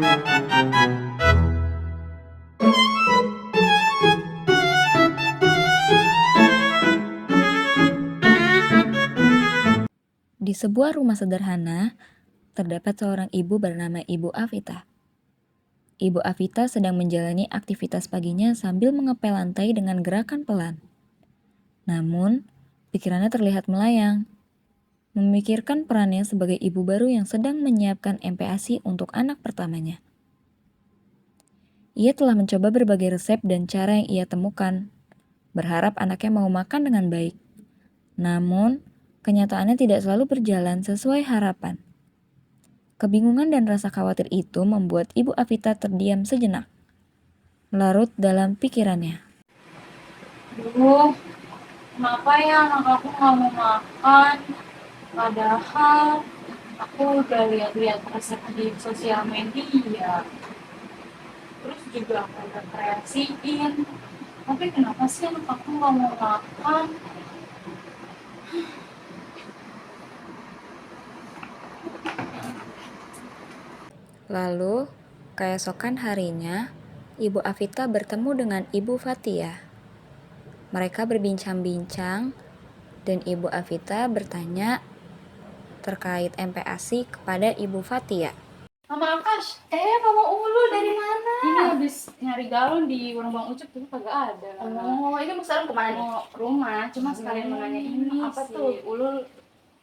Di sebuah rumah sederhana, terdapat seorang ibu bernama Ibu Afita. Ibu Afita sedang menjalani aktivitas paginya sambil mengepel lantai dengan gerakan pelan. Namun, pikirannya terlihat melayang, memikirkan perannya sebagai ibu baru yang sedang menyiapkan MPASI untuk anak pertamanya. Ia telah mencoba berbagai resep dan cara yang ia temukan, berharap anaknya mau makan dengan baik. Namun, kenyataannya tidak selalu berjalan sesuai harapan. Kebingungan dan rasa khawatir itu membuat Ibu Afita terdiam sejenak, larut dalam pikirannya. Duh, kenapa ya anak aku nggak mau makan? Padahal aku udah lihat-lihat resep di sosial media. Terus juga aku udah kreasiin. Tapi kenapa sih anak aku nggak mau makan? Lalu, keesokan harinya, Ibu Afita bertemu dengan Ibu Fatia. Mereka berbincang-bincang, dan Ibu Afita bertanya terkait MPASI kepada Ibu Fatia. Mama Akash, Mama Ulu dari mana? Ini habis nyari galon di warung Bang Ucup tuh kagak ada. Oh, ini mau sekarang kemana nih? Mau rumah, cuma sekalian mau nanya ini Apa si tuh? Ulul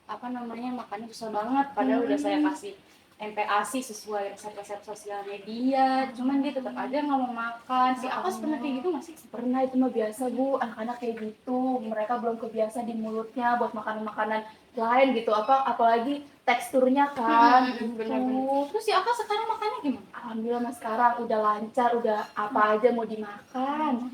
makannya susah banget, padahal udah saya kasih MPASI sesuai resep-resep sosial media, cuman dia tetap aja nggak mau makan. Si Akas pernah kayak gitu nggak sih? Pernah, itu mah biasa Bu, anak-anak kayak gitu. Mereka belum kebiasa di mulutnya buat makanan-makanan lain gitu. Apalagi teksturnya kan. Bener-bener. Terus si Akas sekarang makannya gimana? Alhamdulillah mas sekarang udah lancar, udah apa aja mau dimakan.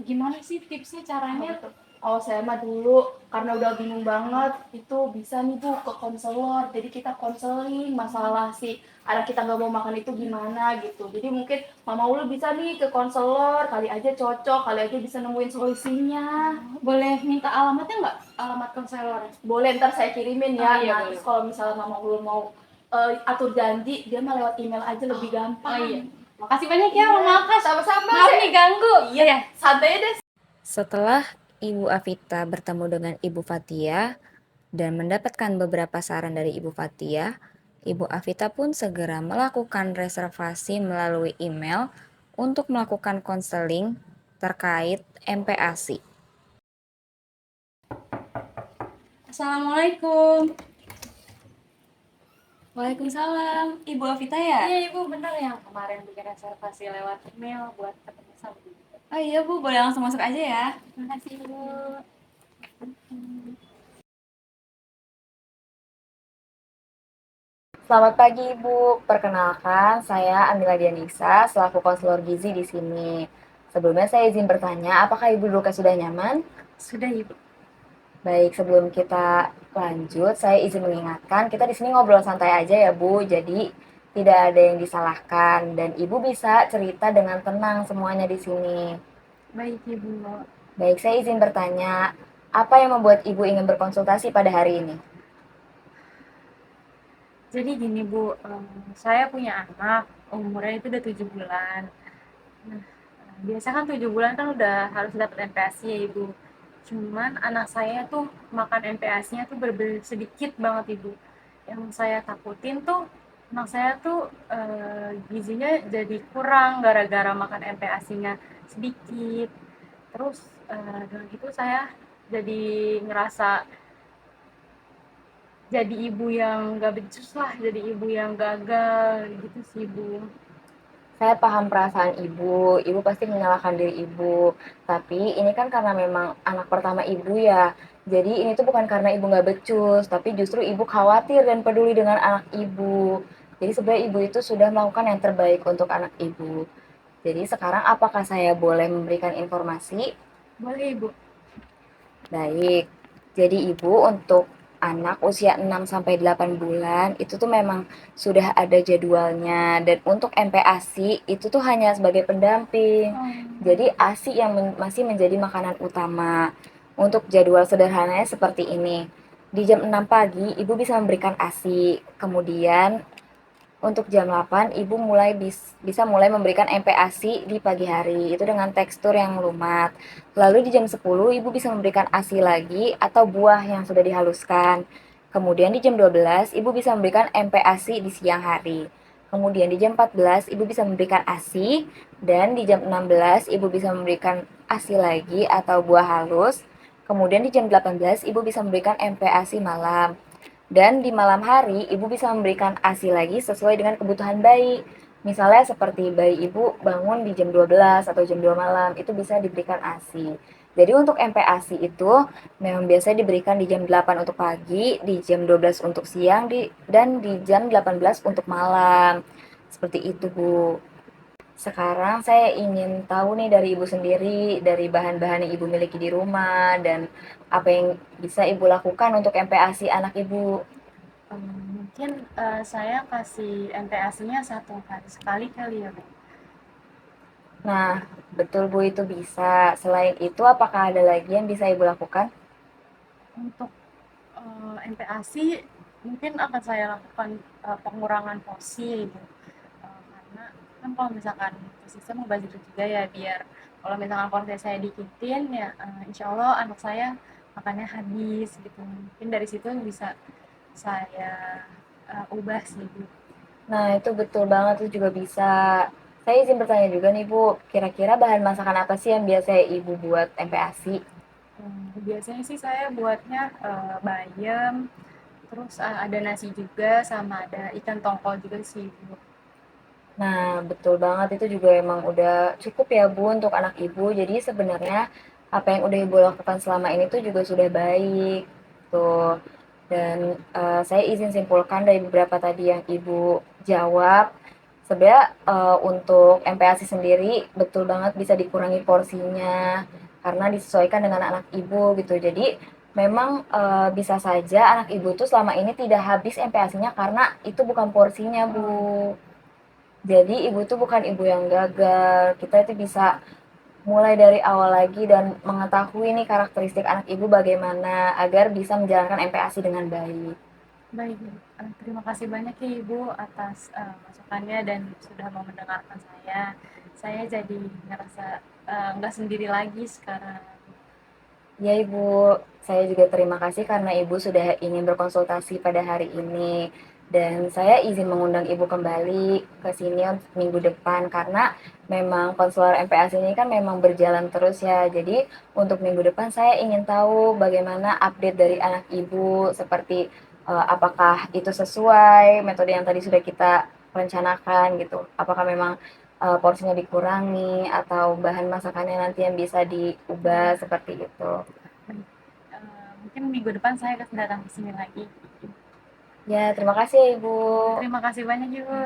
Gimana sih tipsnya caranya? Oh saya mah dulu karena udah bingung banget itu bisa nih Bu ke konselor, jadi kita konseling masalah si anak kita nggak mau makan itu gimana gitu. Jadi mungkin Mama Ulu bisa nih ke konselor, kali aja cocok, kali aja bisa nemuin solusinya. Boleh minta alamatnya nggak? Alamat konselor? Boleh, ntar saya kirimin ya. Iya, Terus kalau misalnya Mama Ulu mau atur janji, dia mah lewat email aja lebih gampang. Iya. Makasih banyak ya Mama Akas. Sama-sama. Maaf nih ganggu. Iya, santai deh. Setelah Ibu Afita bertemu dengan Ibu Fatia dan mendapatkan beberapa saran dari Ibu Fatia, Ibu Afita pun segera melakukan reservasi melalui email untuk melakukan konseling terkait MPASI. Assalamualaikum. Waalaikumsalam, Ibu Afita ya? Iya Ibu, benar yang kemarin bikin reservasi lewat email buat ketemu sama Ibu. Oh iya Bu, boleh langsung masuk aja ya. Terima kasih Bu. Selamat pagi Ibu, perkenalkan saya Amila Dianisa selaku konselor gizi di sini. Sebelumnya saya izin bertanya, apakah Ibu duduknya sudah nyaman? Sudah Ibu. Baik, sebelum kita lanjut, saya izin mengingatkan kita di sini ngobrol santai aja ya Bu, jadi tidak ada yang disalahkan dan Ibu bisa cerita dengan tenang semuanya di sini. Baik Ibu. Baik, saya izin bertanya, apa yang membuat Ibu ingin berkonsultasi pada hari ini? Jadi gini Bu, saya punya anak, umurnya itu udah 7 bulan. Nah, biasa kan 7 bulan kan udah harus dapat MPASI ya Ibu. Cuman anak saya tuh makan MPASI-nya tuh bener-bener sedikit banget Ibu. Yang saya takutin tuh anak saya tuh gizinya jadi kurang gara-gara makan MPASI-nya sedikit. Terus dengan itu saya jadi ngerasa jadi ibu yang gak becus lah, jadi ibu yang gagal gitu sih Bu. Saya paham perasaan Ibu pasti menyalahkan diri Ibu. Tapi ini kan karena memang anak pertama Ibu ya. Jadi ini tuh bukan karena Ibu nggak becus, tapi justru Ibu khawatir dan peduli dengan anak Ibu. Jadi sebenarnya Ibu itu sudah melakukan yang terbaik untuk anak Ibu. Jadi sekarang apakah saya boleh memberikan informasi? Boleh Ibu. Baik. Jadi Ibu untuk anak usia 6-8 bulan itu tuh memang sudah ada jadwalnya dan untuk MPASI itu tuh hanya sebagai pendamping. Jadi ASI yang masih menjadi makanan utama. Untuk jadwal sederhananya seperti ini. Di jam 6 pagi Ibu bisa memberikan ASI. Kemudian Untuk jam 8, ibu bisa mulai memberikan MPASI di pagi hari, itu dengan tekstur yang lumat. Lalu di jam 10, ibu bisa memberikan ASI lagi atau buah yang sudah dihaluskan. Kemudian di jam 12, ibu bisa memberikan MPASI di siang hari. Kemudian di jam 14, ibu bisa memberikan ASI, dan di jam 16, ibu bisa memberikan ASI lagi atau buah halus. Kemudian di jam 18, ibu bisa memberikan MPASI malam. Dan di malam hari, ibu bisa memberikan ASI lagi sesuai dengan kebutuhan bayi. Misalnya seperti bayi ibu bangun di jam 12 atau jam 2 malam, itu bisa diberikan ASI. Jadi untuk MPASI itu memang biasanya diberikan di jam 8 untuk pagi, di jam 12 untuk siang, dan di jam 18 untuk malam. Seperti itu, Bu. Sekarang saya ingin tahu nih dari Ibu sendiri, dari bahan-bahan yang Ibu miliki di rumah, dan apa yang bisa Ibu lakukan untuk MPASI anak Ibu. Mungkin saya kasih MPASI-nya 1 hari sekali kali ya, Bu. Nah, betul Bu, itu bisa. Selain itu, apakah ada lagi yang bisa Ibu lakukan? Untuk MPASI mungkin akan saya lakukan pengurangan porsi, Ibu. Karena kan kalau misalkan posisinya mau budget juga ya, biar kalau misalkan porsi saya dikitin ya, insya Allah anak saya makannya habis gitu. Mungkin dari situ bisa saya ubah sih, Bu. Nah, itu betul banget, itu juga bisa. Saya izin bertanya juga nih Bu, kira-kira bahan masakan apa sih yang biasanya Ibu buat MPASI? Biasanya sih saya buatnya bayam, terus ada nasi juga, sama ada ikan tongkol juga sih, Bu. Nah, betul banget, itu juga emang udah cukup ya Bu untuk anak Ibu. Jadi sebenarnya apa yang udah Ibu lakukan selama ini tuh juga sudah baik. Tuh. Dan saya izin simpulkan dari beberapa tadi yang Ibu jawab, sebenarnya untuk MPASI sendiri betul banget bisa dikurangi porsinya karena disesuaikan dengan anak Ibu gitu. Jadi memang bisa saja anak Ibu tuh selama ini tidak habis MPASI-nya karena itu bukan porsinya, Bu. Jadi ibu tuh bukan ibu yang gagal. Kita itu bisa mulai dari awal lagi dan mengetahui nih karakteristik anak ibu bagaimana agar bisa menjalankan MPASI dengan baik. Baik, terima kasih banyak ya Ibu atas masukannya dan sudah mau mendengarkan saya. Saya jadi ngerasa nggak sendiri lagi sekarang. Ya Ibu, saya juga terima kasih karena Ibu sudah ingin berkonsultasi pada hari ini. Dan saya izin mengundang Ibu kembali ke sini untuk minggu depan karena memang konselor MPASI ini kan memang berjalan terus ya. Jadi untuk minggu depan saya ingin tahu bagaimana update dari anak Ibu seperti apakah itu sesuai metode yang tadi sudah kita rencanakan gitu. Apakah memang porsinya dikurangi atau bahan masakannya nanti yang bisa diubah seperti itu. Baik, mungkin minggu depan saya akan datang ke sini lagi. Ya, terima kasih ya Ibu. Terima kasih banyak Ibu.